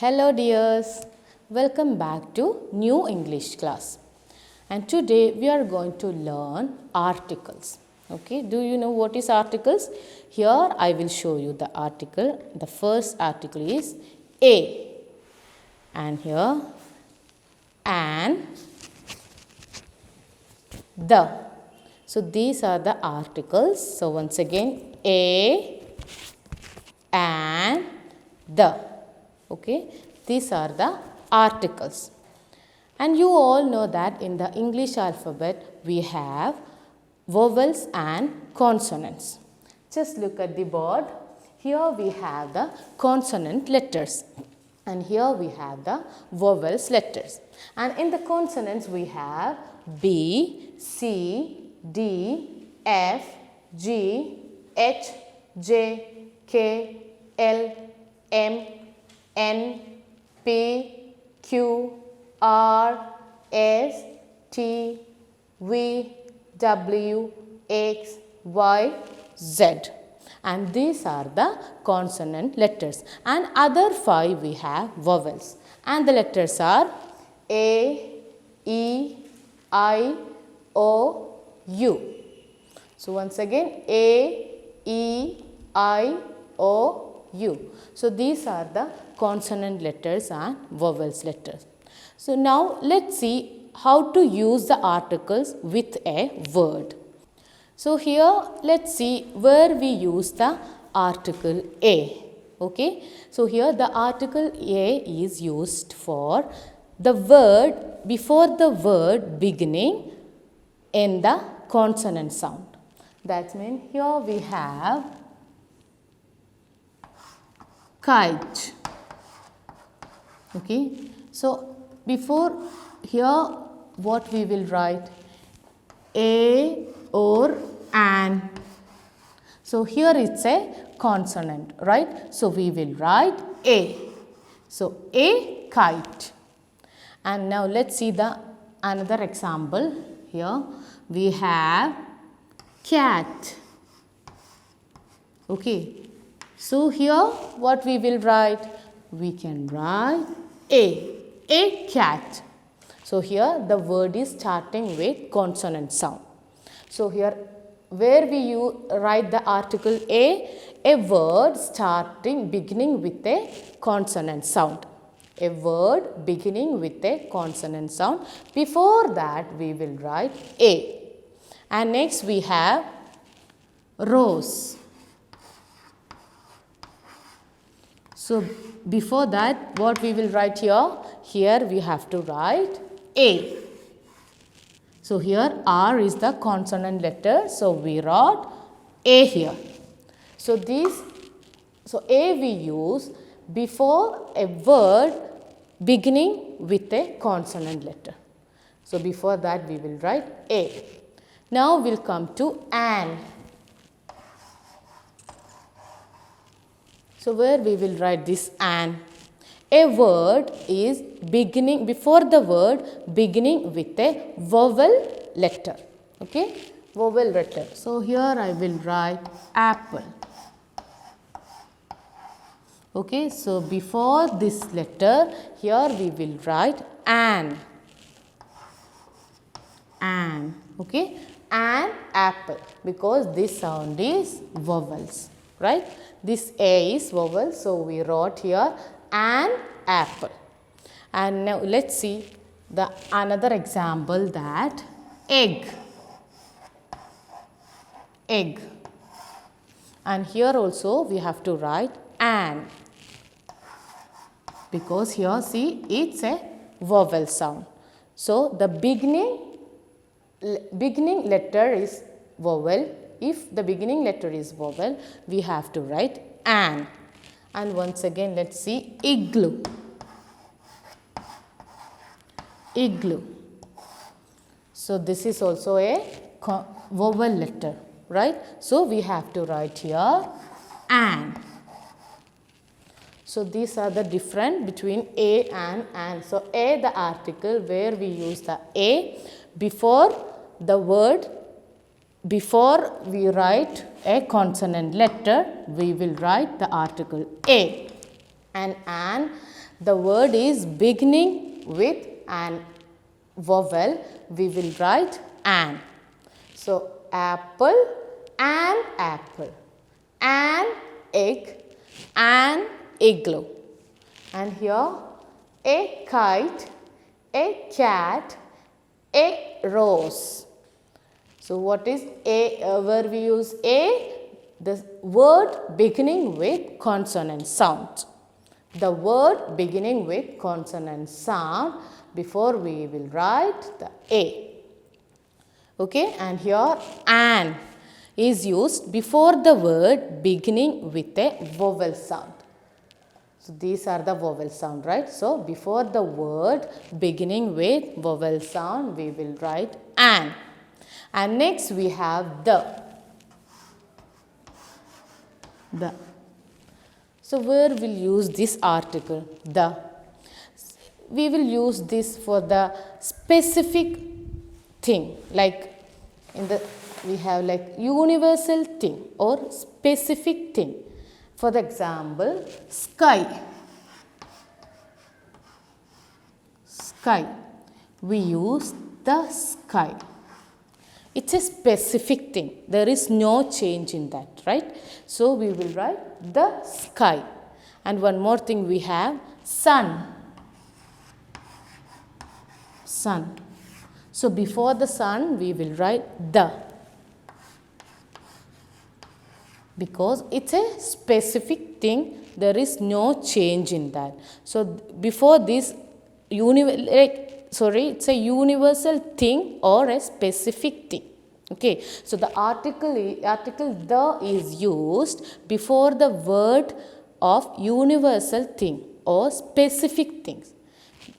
Hello dears, welcome back to new English class. And today we are going to learn articles. Okay, do you know what is articles? Here I will show you the article. The first article is a, and here an, the. So these are the articles. So once again a, and, the. Okay, these are the articles. And you all know that in the English alphabet we have vowels and consonants. Just look at the board. Here we have the consonant letters and here we have the vowels letters. And in the consonants we have B, C, D, F, G, H, J, K, L, M, N, P, Q, R, S, T, V, W, X, Y, Z. And these are the consonant letters. And other 5 we have vowels. And the letters are A, E, I, O, U. So once again A, E, I, O, U. So these are the consonant letters and vowels letters. So now let's see how to use the articles with a word. So here let's see where we use the article a. Okay. So here the article a is used for the word before the word beginning in the consonant sound. That means here we have kite. Okay. So before here what we will write? A or an. So here it's a consonant, right? So we will write a. So a kite. And now let's see the another example. Here we have cat. Okay. So here what we will write? We can write a cat. So here the word is starting with consonant sound. So here where we write the article a word beginning with a consonant sound. A word beginning with a consonant sound. Before that we will write a. And next we have rose. So before that what we will write here? Here we have to write a. So here R is the consonant letter. So we wrote a here. So a we use before a word beginning with a consonant letter. So before that we will write a. Now we'll come to an. So where we will write this an? A word is beginning, before the word beginning with a vowel letter. Okay? Vowel letter. So here I will write apple. Okay? So before this letter, here we will write an. An. Okay? An apple. Because this sound is vowels. Right? This A is vowel, so we wrote here an apple. And now let's see the another example, that egg. Egg. And here also we have to write an. Because here see it's a vowel sound. So the beginning letter is vowel. If the beginning letter is vowel, we have to write an. And once again, let's see igloo. Igloo. So this is also a vowel letter, right? So we have to write here an. So these are the difference between a and an. So a, the article where we use the a before the word. Before we write a consonant letter, we will write the article a. And the word is beginning with an vowel, we will write an. So, apple, an apple, an egg, an igloo. And here, a kite, a cat, a rose. So, what is a, where we use a? The word beginning with consonant sound. The word beginning with consonant sound, before we will write the a. Okay, and here an is used before the word beginning with a vowel sound. So, these are the vowel sound, right? So, before the word beginning with vowel sound, we will write an. And next we have the. So, where we will use this article, the? We will use this for the specific thing, like in the, we have like universal thing or specific thing. For the example, sky. Sky. We use the sky. It's a specific thing. There is no change in that, right? So, we will write the sky. And one more thing we have, sun. Sun. So, before the sun, we will write the. Because it's a specific thing, there is no change in that. So, before this, it's a universal thing or a specific thing. Okay. So, the article the is used before the word of universal thing or specific things.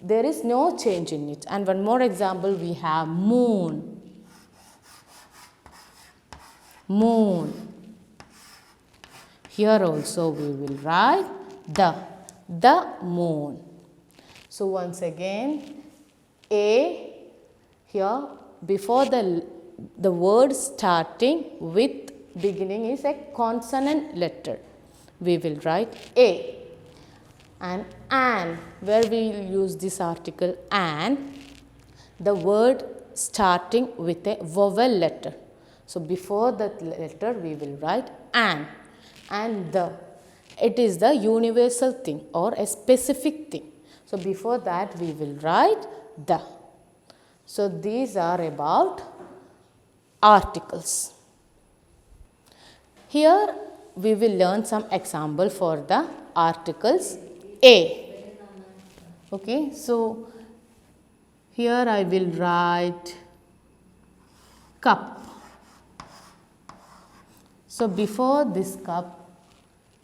There is no change in it. And one more example, we have moon. Moon. Here also we will write the moon. So, once again, a, here before the word starting with beginning is a consonant letter. We will write a. And an, where we will use this article an, the word starting with a vowel letter. So, before that letter we will write an. And the, it is the universal thing or a specific thing. So, before that we will write the. So, these are about articles. Here we will learn some example for the articles a. Okay, so here I will write cup. So, before this cup,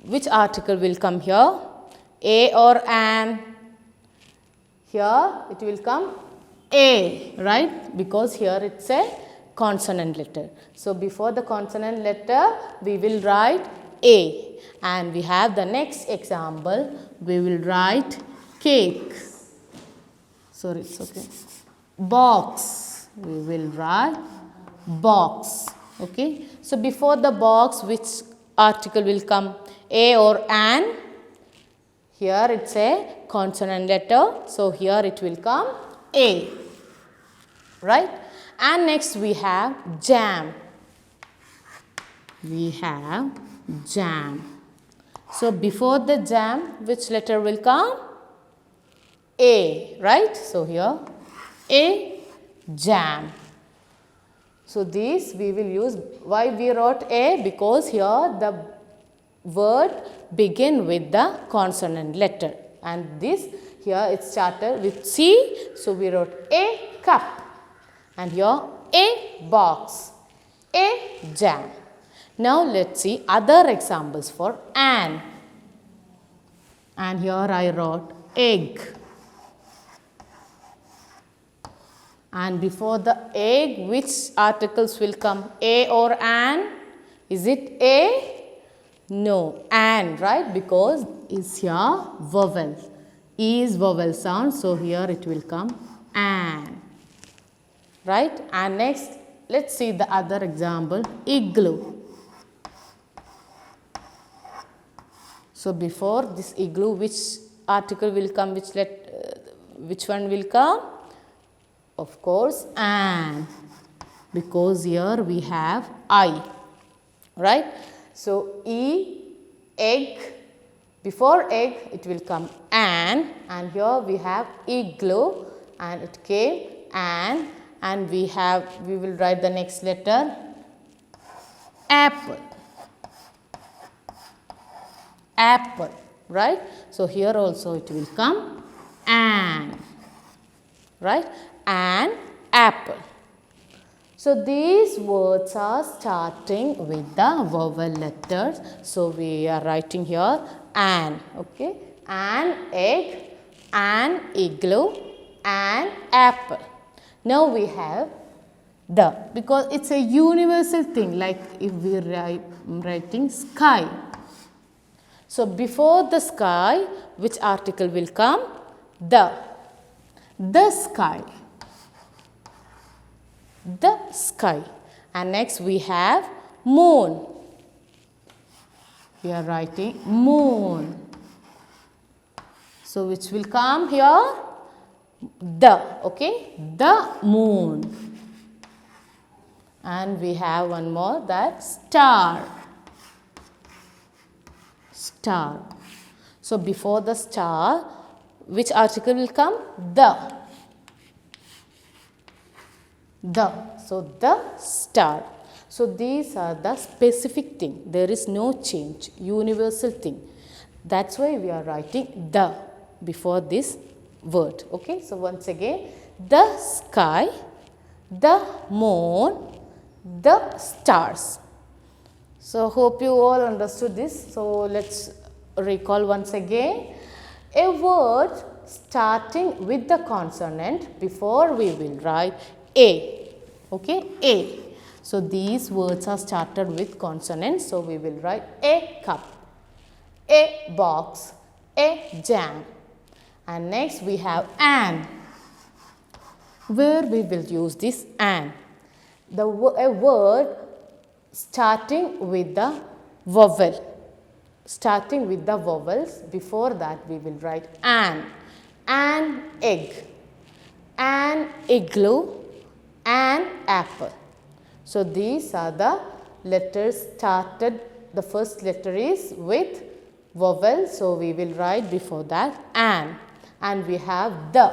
which article will come here? A or an? Here it will come a, right? Because here it's a consonant letter. So, before the consonant letter, we will write a. And we have the next example, we will write cake. Sorry, it's okay. Box, we will write box. Okay. So, before the box, which article will come? A or an? Here it's a consonant letter. So, here it will come a. Right. And next we have jam. We have jam. So, before the jam, which letter will come? A, right? So, here a, jam. So, this we will use. Why we wrote a? Because here the word begin with the consonant letter, and this here it started with C. So, we wrote a cup, and here a box, a jam. Now, let us see other examples for an. And here I wrote egg. And before the egg, which articles will come? A or an? Is it a? No, an, right? Because is here vowel. E is vowel sound. So, here it will come an. Right? And next, let's see the other example, igloo. So, before this igloo, which article will come, which one will come? Of course, an, because here we have I, right? So, E, egg, before egg it will come an, and here we have igloo, and it came an, and we will write the next letter apple, apple, right? So, here also it will come an, right? An apple. So, these words are starting with the vowel letters. So, we are writing here an, okay? An egg, an igloo, an apple. Now, we have the, because it's a universal thing, like if we are writing sky. So, before the sky, which article will come? The sky, the sky. And next we have moon. We are writing moon. So, which will come here? The, okay, the moon. And we have one more, that star, star. So, before the star, which article will come? The. So, the star. So, these are the specific thing. There is no change, universal thing. That's why we are writing the before this word. Okay. So, once again, the sky, the moon, the stars. So, hope you all understood this. So, let's recall once again. A word starting with the consonant, before we will write A, okay, A. So, these words are started with consonants. So, we will write a cup, a box, a jam. And next we have an, where we will use this an. A word starting with the vowel. Starting with the vowels, before that we will write an egg, an igloo, an apple. So, these are the letters started, the first letter is with vowel. So, we will write before that an, and we have the.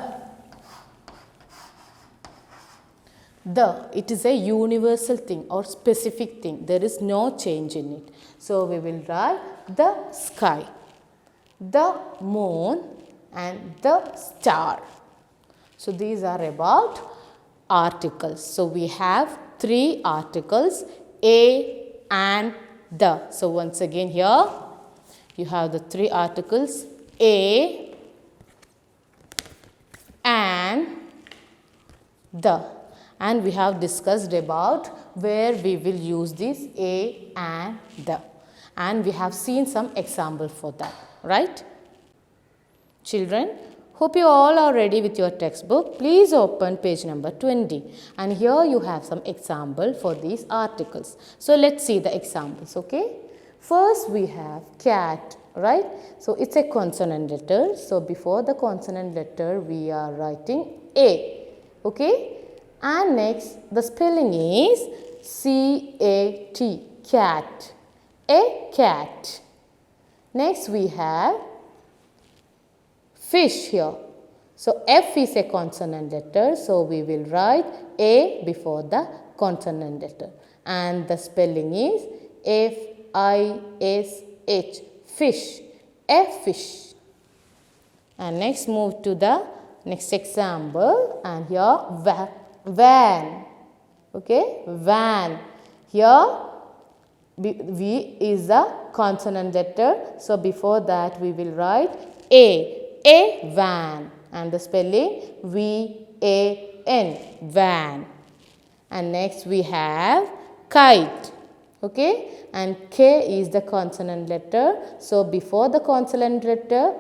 The, it is a universal thing or specific thing, there is no change in it. So, we will write the sky, the moon, and the star. So, these are about articles. So, we have 3 articles, a and the. So, once again here you have the 3 articles a and the. And we have discussed about where we will use this a and the, and we have seen some example for that, right? Children, hope you all are ready with your textbook. Please open page number 20, and here you have some example for these articles. So, let's see the examples, okay? First we have cat, right? So, it's a consonant letter. So, before the consonant letter we are writing a, okay? And next the spelling is C-A-T, cat, a cat. Next we have fish here. So, F is a consonant letter. So, we will write A before the consonant letter, and the spelling is F-I-S-H, fish, a fish. And next move to the next example, and here van, okay, van. Here V is a consonant letter. So, before that we will write a van, and the spelling V-A-N, van. And next we have kite, okay, and K is the consonant letter. So, before the consonant letter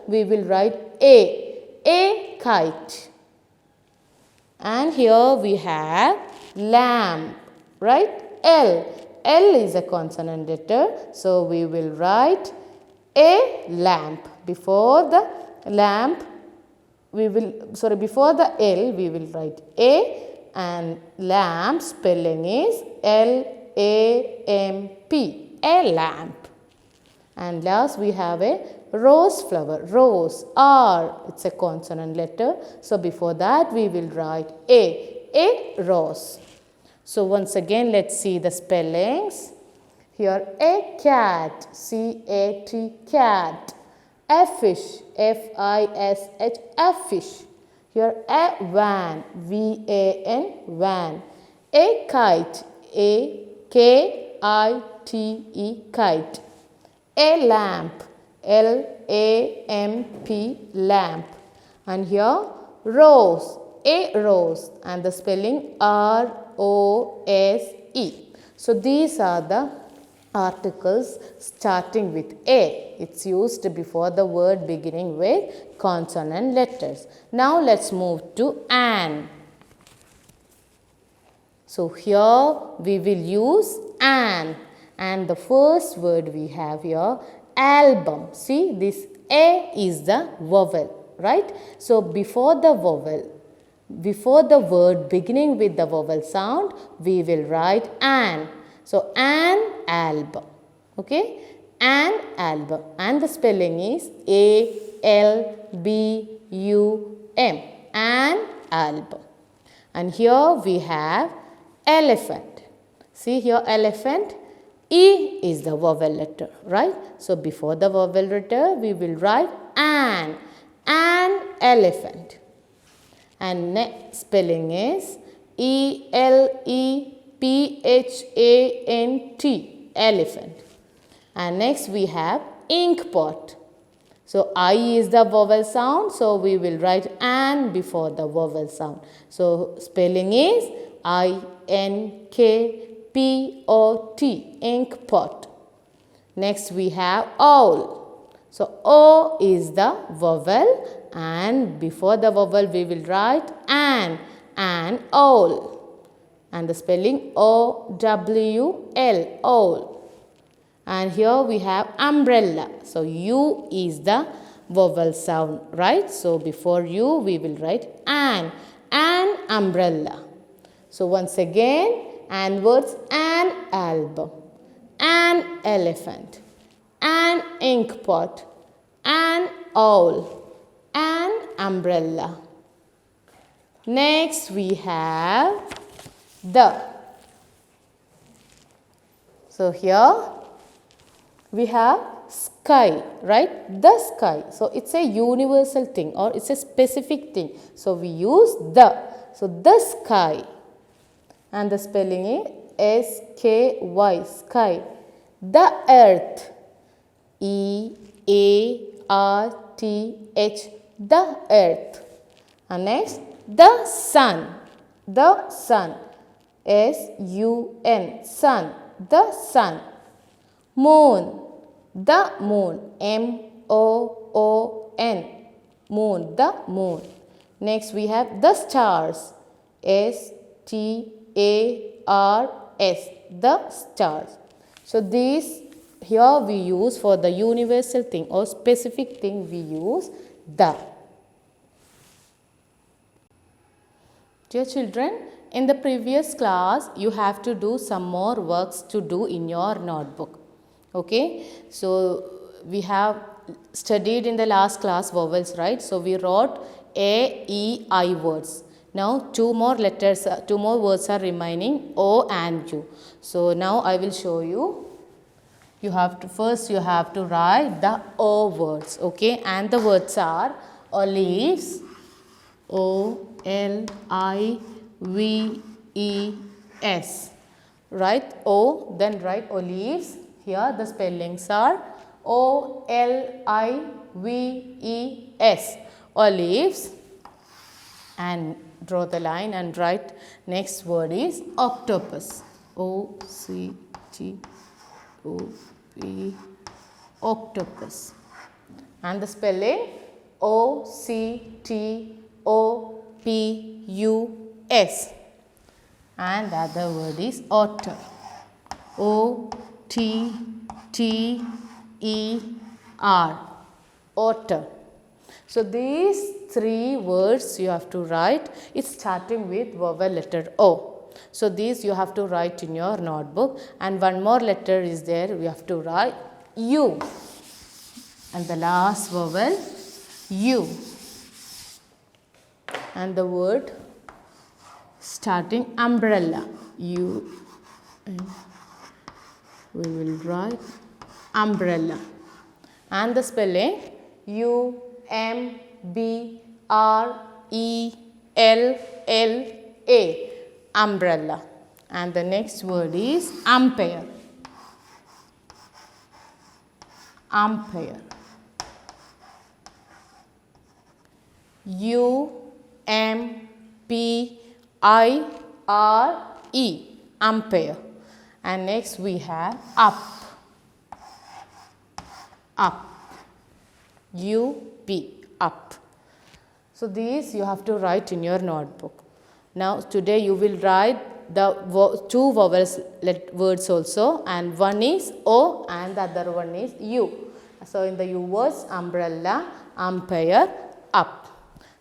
we will write a kite. And here we have lamb, right? L is a consonant letter. So, we will write A lamp. Before the lamp, before the L, we will write A, and lamp spelling is L-A-M-P, a lamp. And last we have a rose flower, rose, R, it's a consonant letter. So before that we will write a rose. So once again let's see the spellings. Here a cat, C-A-T, cat. A fish, F-I-S-H, a fish. Here a van, V-A-N, van. A kite, A-K-I-T-E, kite. A lamp, L-A-M-P, lamp. And here rose, a rose, and the spelling R-O-S-E. So these are the articles starting with A. It's used before the word beginning with consonant letters. Now let's move to an. So here we will use an. And the first word we have here, album. See, this A is the vowel, right? So before the vowel, before the word beginning with the vowel sound, we will write an. So an album, okay? An album, and the spelling is A-L-B-U-M, an album. And here we have elephant. See here, elephant. E is the vowel letter, right? So before the vowel letter, we will write an elephant. And next spelling is E-L-E-P-H-A-N-T, elephant. And next we have ink pot. So I is the vowel sound, so we will write an before the vowel sound. So spelling is I-N-K-P-O-T, ink pot. Next we have owl. So O is the vowel, and before the vowel we will write an owl. And the spelling O-W-L, owl. And here we have umbrella. So U is the vowel sound, right? So before U we will write an umbrella. So once again, and words, an album, an elephant, an ink pot, an owl, an umbrella. Next we have the. So here we have sky, right? The sky. So it's a universal thing or it's a specific thing. So we use the. So the sky. And the spelling is S-K-Y, sky. The earth, E-A-R-T-H, the earth. And next, the sun, S-U-N, sun, the sun. Moon, the moon, M-O-O-N, moon, the moon. Next we have the stars, S-T-A-R-S, the stars. So these here we use for the universal thing or specific thing we use the. Dear children, in the previous class you have to do some more works to do in your notebook. Okay, so we have studied in the last class vowels, right? So we wrote A, E, I words. Now two more words are remaining, O and U. So now I will show you. First you have to write the O words, okay? And the words are olives, O-L-I-V-E-S. Write O, then write olives. Here the spellings are O-L-I-V-E-S, olives. And draw the line and write next word is octopus, O-C-T-O-P, octopus. And the spelling O-C-T-O-P-U-S. And the other word is otter, O-T-T-E-R, R, otter. So these three words you have to write. It's starting with vowel letter O. So these you have to write in your notebook, and one more letter is there. We have to write U, and the last vowel U, and the word starting umbrella, U, and we will write umbrella, and the spelling U M B R E L L A, umbrella. And the next word is umpire, umpire, U M P I R E, umpire. And next we have up, up, U P, up. So these you have to write in your notebook. Now today you will write the two vowels words also, and one is O and the other one is U. So in the U words, umbrella, umpire, up.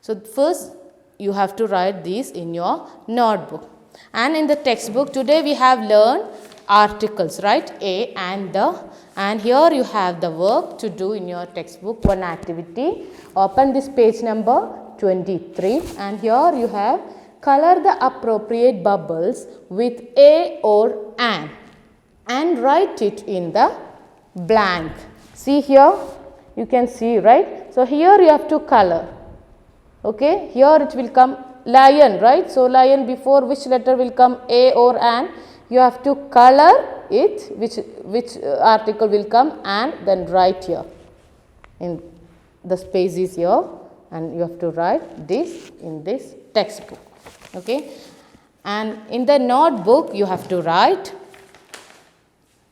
So first you have to write these in your notebook. And in the textbook today we have learned articles, right? A and the. And here you have the work to do in your textbook, one activity. Open this page number 23, and here you have color the appropriate bubbles with A or an, and write it in the blank. See here, you can see, right? So here you have to color. Okay, here it will come lion, right? So lion, before which letter will come A or an? You have to color it, which article will come, and then write here in the spaces here, and you have to write this in this textbook. Okay, and in the notebook you have to write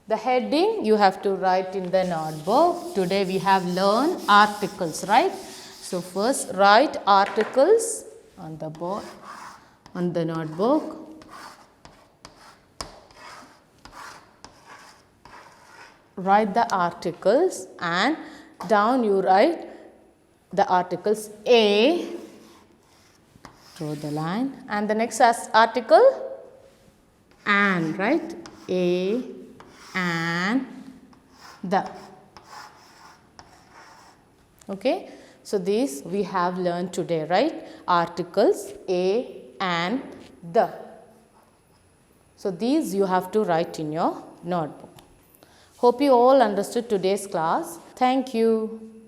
the heading. You have to write in the notebook. Today we have learned articles, right? So first write articles on the board, on the notebook. Write the articles, and down you write the articles A, draw the line, and the next article an, right? A, and the. Okay, so these we have learned today, right? Articles A and the. So these you have to write in your notebook. Hope you all understood today's class. Thank you.